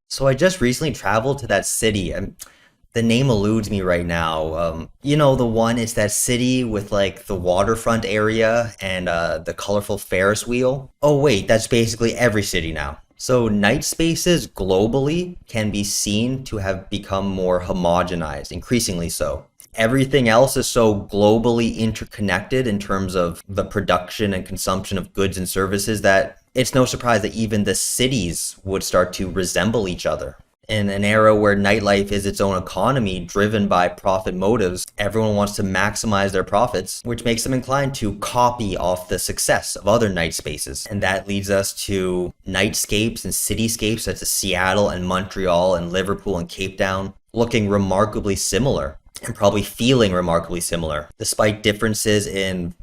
So I just recently traveled to that city, and the name eludes me right now. The one is that city with like the waterfront area and the colorful Ferris wheel. Oh wait, that's basically every city now. So night spaces globally can be seen to have become more homogenized, increasingly so. Everything else is so globally interconnected in terms of the production and consumption of goods and services that it's no surprise that even the cities would start to resemble each other. In an era where nightlife is its own economy driven by profit motives, everyone wants to maximize their profits, which makes them inclined to copy off the success of other night spaces. And that leads us to nightscapes and cityscapes such as Seattle and Montreal and Liverpool and Cape Town looking remarkably similar and probably feeling remarkably similar, despite differences in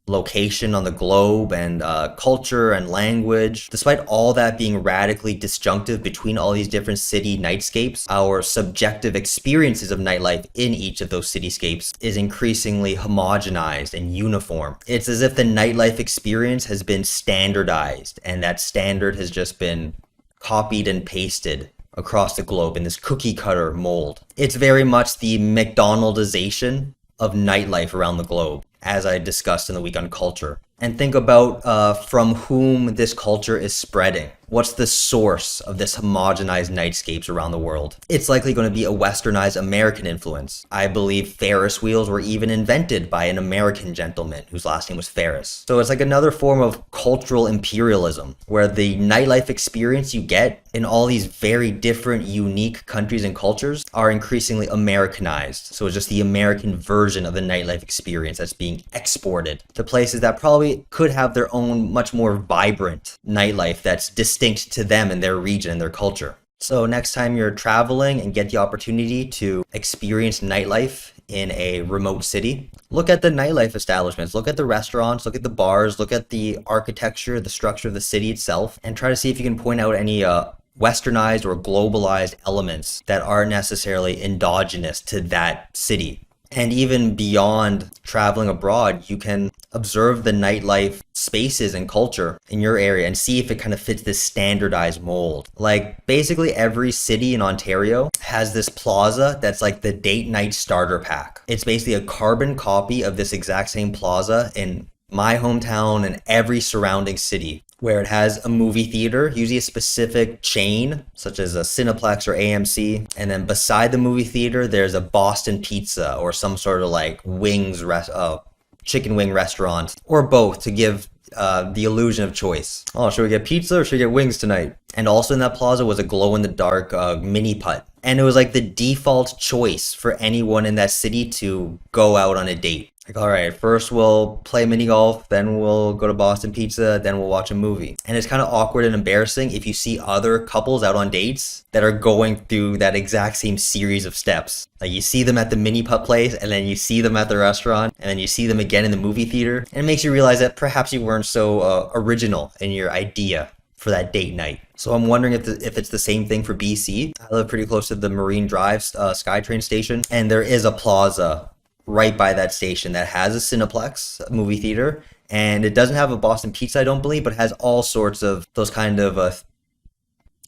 location on the globe and culture and language. Despite all that being radically disjunctive between all these different city nightscapes, our subjective experiences of nightlife in each of those cityscapes is increasingly homogenized and uniform. It's as if the nightlife experience has been standardized, and that standard has just been copied and pasted across the globe in this cookie cutter mold. It's very much the McDonaldization of nightlife around the globe, as I discussed in the week on culture. And think about from whom this culture is spreading. What's the source of this homogenized nightscapes around the world? It's likely going to be a westernized American influence. I believe Ferris wheels were even invented by an American gentleman whose last name was Ferris. So it's like another form of cultural imperialism, where the nightlife experience you get in all these very different, unique countries and cultures are increasingly Americanized. So it's just the American version of the nightlife experience that's being exported to places that probably could have their own much more vibrant nightlife that's distinct to them and their region and their culture. So next time you're traveling and get the opportunity to experience nightlife in a remote city, look at the nightlife establishments, look at the restaurants, look at the bars, look at the architecture, the structure of the city itself, and try to see if you can point out any westernized or globalized elements that aren't necessarily endogenous to that city. And even beyond traveling abroad, you can observe the nightlife spaces and culture in your area and see if it kind of fits this standardized mold. Like basically every city in Ontario has this plaza that's like the date night starter pack. It's basically a carbon copy of this exact same plaza in my hometown and every surrounding city, where it has a movie theater, usually a specific chain, such as a Cineplex or AMC. And then beside the movie theater, there's a Boston Pizza or some sort of like chicken wing restaurant, or both to give the illusion of choice. Oh, should we get pizza or should we get wings tonight? And also in that plaza was a glow-in-the-dark mini putt. And it was like the default choice for anyone in that city to go out on a date. Like, all right, first we'll play mini golf, then we'll go to Boston Pizza, then we'll watch a movie. And it's kind of awkward and embarrassing if you see other couples out on dates that are going through that exact same series of steps. Like you see them at the mini putt place, and then you see them at the restaurant, and then you see them again in the movie theater. And it makes you realize that perhaps you weren't so original in your idea for that date night. So I'm wondering if it's the same thing for BC. I live pretty close to the Marine Drive SkyTrain station, and there is a plaza right by that station that has a Cineplex movie theater, and it doesn't have a Boston Pizza, I don't believe, but has all sorts of those kind of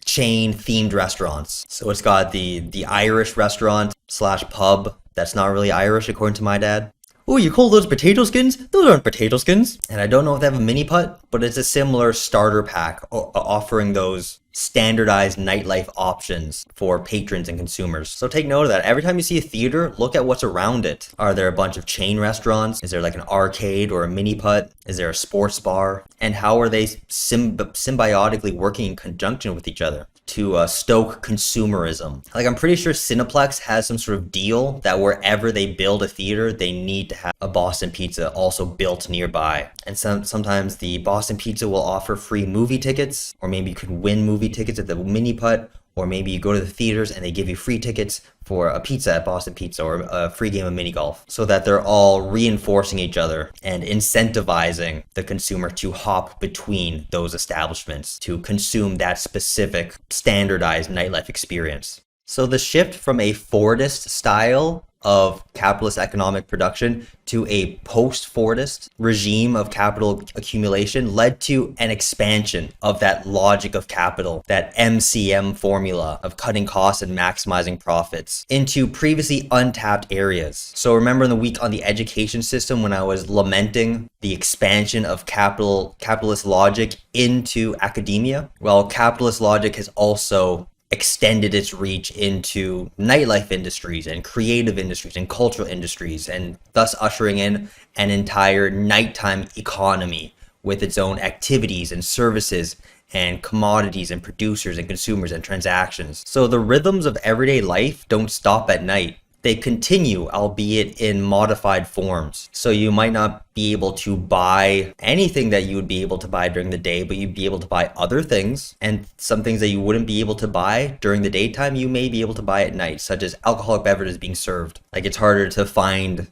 chain themed restaurants. So it's got the Irish restaurant slash pub that's not really Irish according to my dad. Oh, you call those potato skins? Those aren't potato skins. And I don't know if they have a mini putt, but it's a similar starter pack offering those standardized nightlife options for patrons and consumers. So take note of that. Every time you see a theater, look at what's around it. Are there a bunch of chain restaurants? Is there like an arcade or a mini putt? Is there a sports bar? And how are they symbiotically working in conjunction with each other to stoke consumerism? Like I'm pretty sure Cineplex has some sort of deal that wherever they build a theater, they need to have a Boston Pizza also built nearby. And sometimes the Boston Pizza will offer free movie tickets, or maybe you could win movie tickets at the mini putt, or maybe you go to the theaters and they give you free tickets for a pizza at Boston Pizza or a free game of mini golf, so that they're all reinforcing each other and incentivizing the consumer to hop between those establishments to consume that specific standardized nightlife experience. So the shift from a Fordist style of capitalist economic production to a post-Fordist regime of capital accumulation led to an expansion of that logic of capital, that MCM formula of cutting costs and maximizing profits into previously untapped areas. So remember in the week on the education system when I was lamenting the expansion of capitalist logic into academia? Well, capitalist logic has also extended its reach into nightlife industries and creative industries and cultural industries, and thus ushering in an entire nighttime economy with its own activities and services and commodities and producers and consumers and transactions. So the rhythms of everyday life don't stop at night. They continue, albeit in modified forms. So you might not be able to buy anything that you would be able to buy during the day, but you'd be able to buy other things. And some things that you wouldn't be able to buy during the daytime, you may be able to buy at night, such as alcoholic beverages being served. Like it's harder to find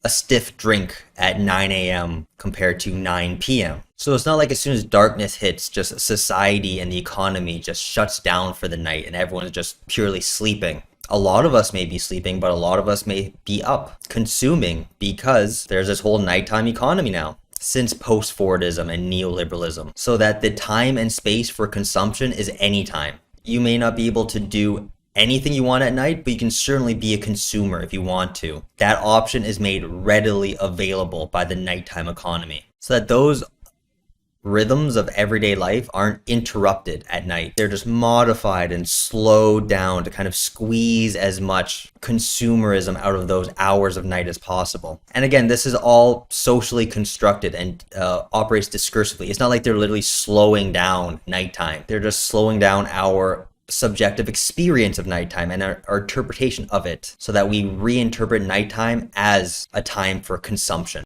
a stiff drink at 9 a.m. compared to 9 p.m. So it's not like as soon as darkness hits, just society and the economy just shuts down for the night and everyone's just purely sleeping. A lot of us may be sleeping, but a lot of us may be up consuming because there's this whole nighttime economy now since post-Fordism and neoliberalism, so that the time and space for consumption is anytime. You may not be able to do anything you want at night, but you can certainly be a consumer if you want to. That option is made readily available by the nighttime economy, so that those rhythms of everyday life aren't interrupted at night. They're just modified and slowed down to kind of squeeze as much consumerism out of those hours of night as possible. And again, this is all socially constructed and operates discursively. It's not like they're literally slowing down nighttime. They're just slowing down our subjective experience of nighttime and our interpretation of it so that we reinterpret nighttime as a time for consumption.